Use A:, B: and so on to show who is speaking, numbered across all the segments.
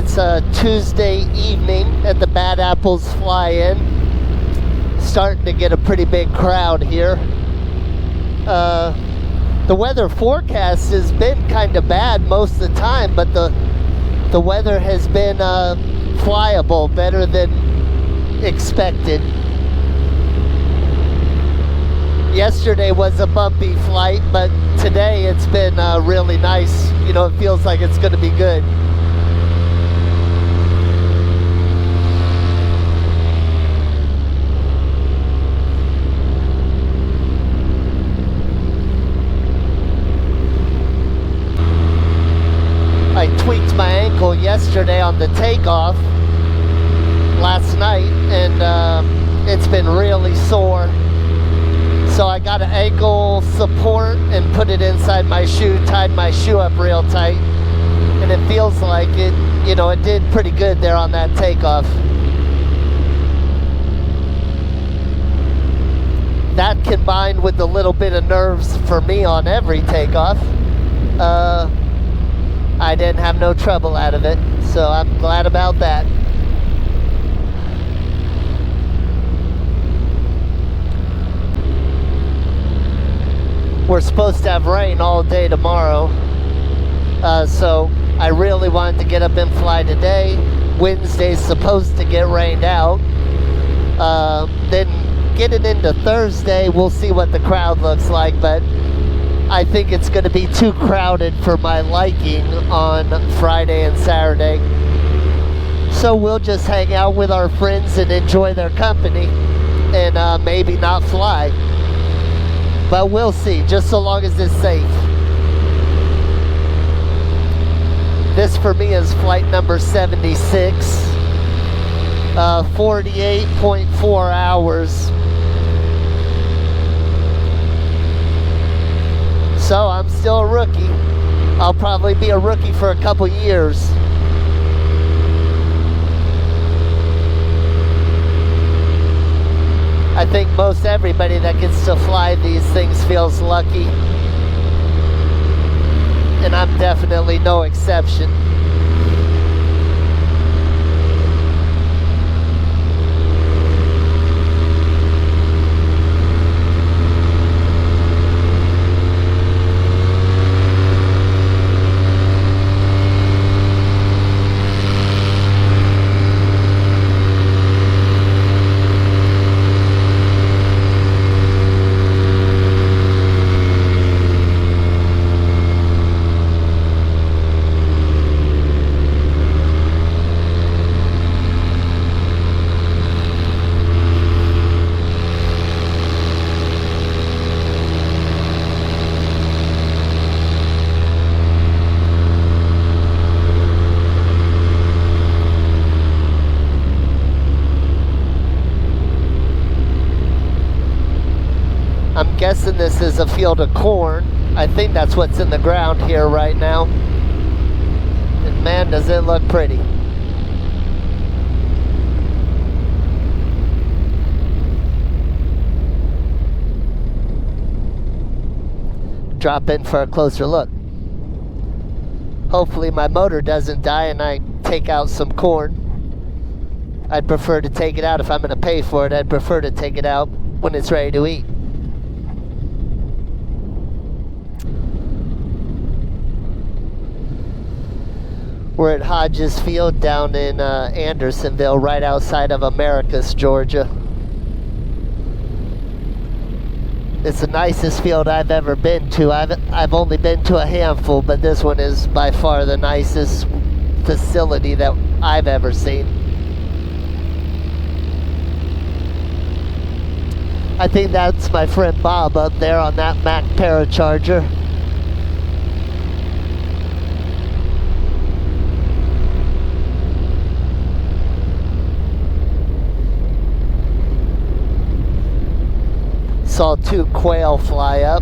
A: It's a Tuesday evening at the Bad Apples Fly-In. Starting to get a pretty big crowd here. The weather forecast has been kind of bad most of the time, but the weather has been flyable, better than expected. Yesterday was a bumpy flight, but today it's been really nice. You know, it feels like it's going to be good. I tweaked my ankle yesterday on the takeoff last night, and it's been really sore. So I got an ankle support and put it inside my shoe, tied my shoe up real tight, and it feels like it, you know, it did pretty good there on that takeoff. That combined with a little bit of nerves for me on every takeoff, I didn't have no trouble out of it, so I'm glad about that. We're supposed to have rain all day tomorrow, so I really wanted to get up and fly today. Wednesday's supposed to get rained out. Then getting into Thursday, we'll see what the crowd looks like, but I think it's going to be too crowded for my liking on Friday and Saturday. So we'll just hang out with our friends and enjoy their company and maybe not fly. But we'll see, just so long as it's safe. This for me is flight number 76, 48.4 hours. So I'm still a rookie. I'll probably be a rookie for a couple years. I think most everybody that gets to fly these things feels lucky, and I'm definitely no exception. I'm guessing this is a field of corn. I think that's what's in the ground here right now. And man, does it look pretty. Drop in for a closer look. Hopefully my motor doesn't die and I take out some corn. I'd prefer to take it out if I'm going to pay for it. I'd prefer to take it out when it's ready to eat. We're at Hodges Field down in Andersonville, right outside of Americus, Georgia. It's the nicest field I've ever been to. I've only been to a handful, but this one is by far the nicest facility that I've ever seen. I think that's my friend Bob up there on that Mac Paracharger. Saw 2 quail fly up.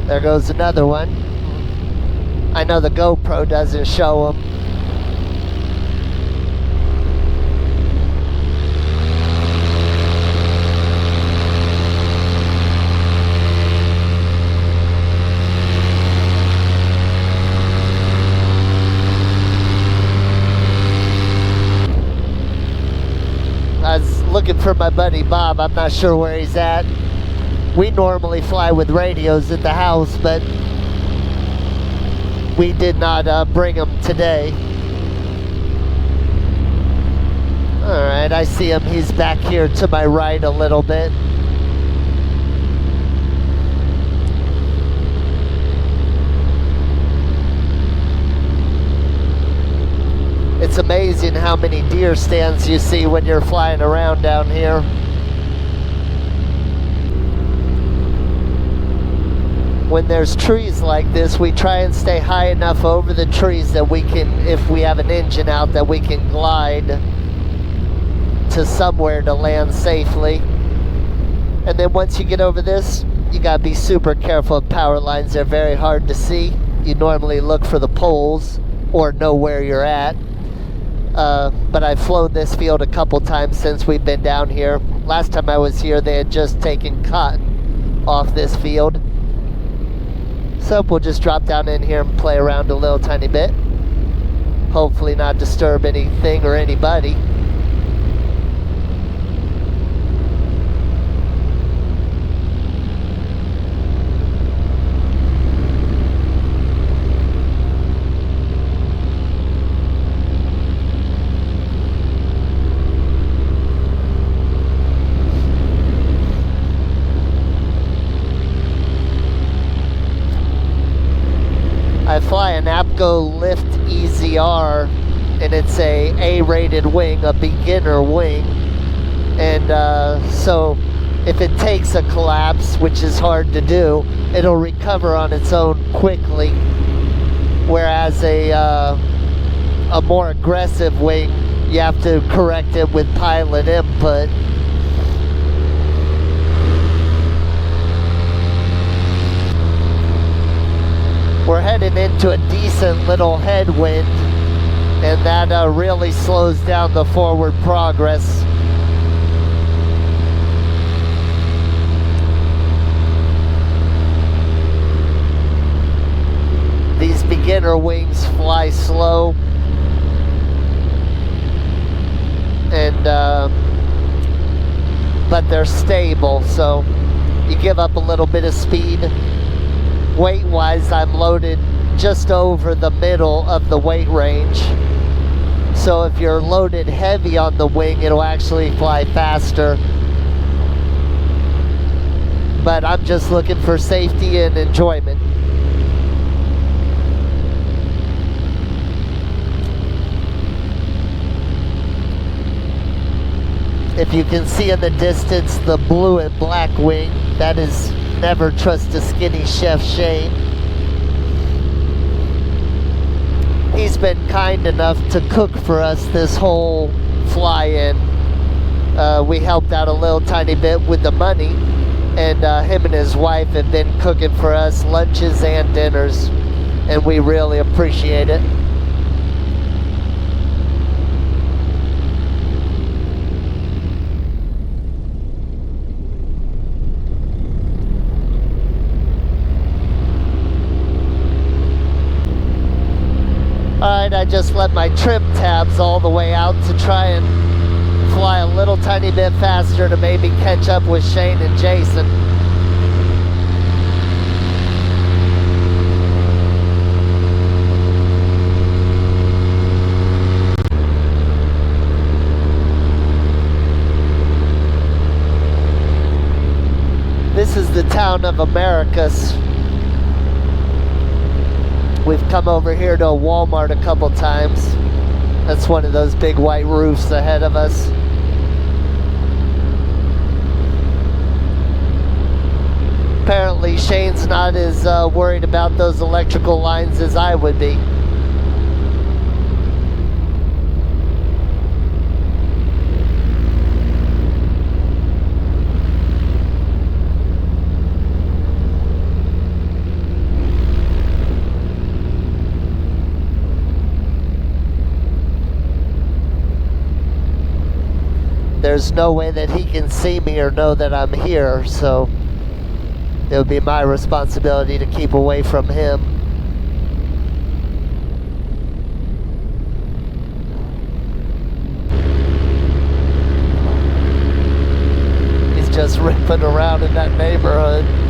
A: There goes another one. I know the GoPro doesn't show them. looking for my buddy Bob. I'm not sure where he's at. We normally fly with radios at the house, but we did not bring them today. Alright, I see him. He's back here to my right a little bit. It's amazing how many deer stands you see when you're flying around down here. When there's trees like this, we try and stay high enough over the trees that we can, if we have an engine out, that we can glide to somewhere to land safely. And then once you get over this, you gotta be super careful of power lines. They're very hard to see. You normally look for the poles or know where you're at. But I've flown this field a couple times since we've been down here. Last time I was here, they had just taken cotton off this field. So we'll just drop down in here and play around a little tiny bit. Hopefully not disturb anything or anybody. I fly an APCO Lift EZR, and it's a A-rated wing, a beginner wing. And so if it takes a collapse, which is hard to do, it'll recover on its own quickly. Whereas a more aggressive wing, you have to correct it with pilot input. We're heading into a decent little headwind, and that really slows down the forward progress. These beginner wings fly slow, and but they're stable, so you give up a little bit of speed. Weight-wise, I'm loaded just over the middle of the weight range. So if you're loaded heavy on the wing, it'll actually fly faster. But I'm just looking for safety and enjoyment. If you can see in the distance the blue and black wing, that is Never Trust a Skinny Chef Shane. He's been kind enough to cook for us this whole fly-in. We helped out a little tiny bit with the money, and him and his wife have been cooking for us lunches and dinners, and we really appreciate it. Alright, I just let my trim tabs all the way out to try and fly a little tiny bit faster to maybe catch up with Shane and Jason. This is the town of Americus. We've come over here to a Walmart a couple times. That's one of those big white roofs ahead of us. Apparently Shane's not as worried about those electrical lines as I would be. There's no way that he can see me or know that I'm here, so it would be my responsibility to keep away from him. in that neighborhood.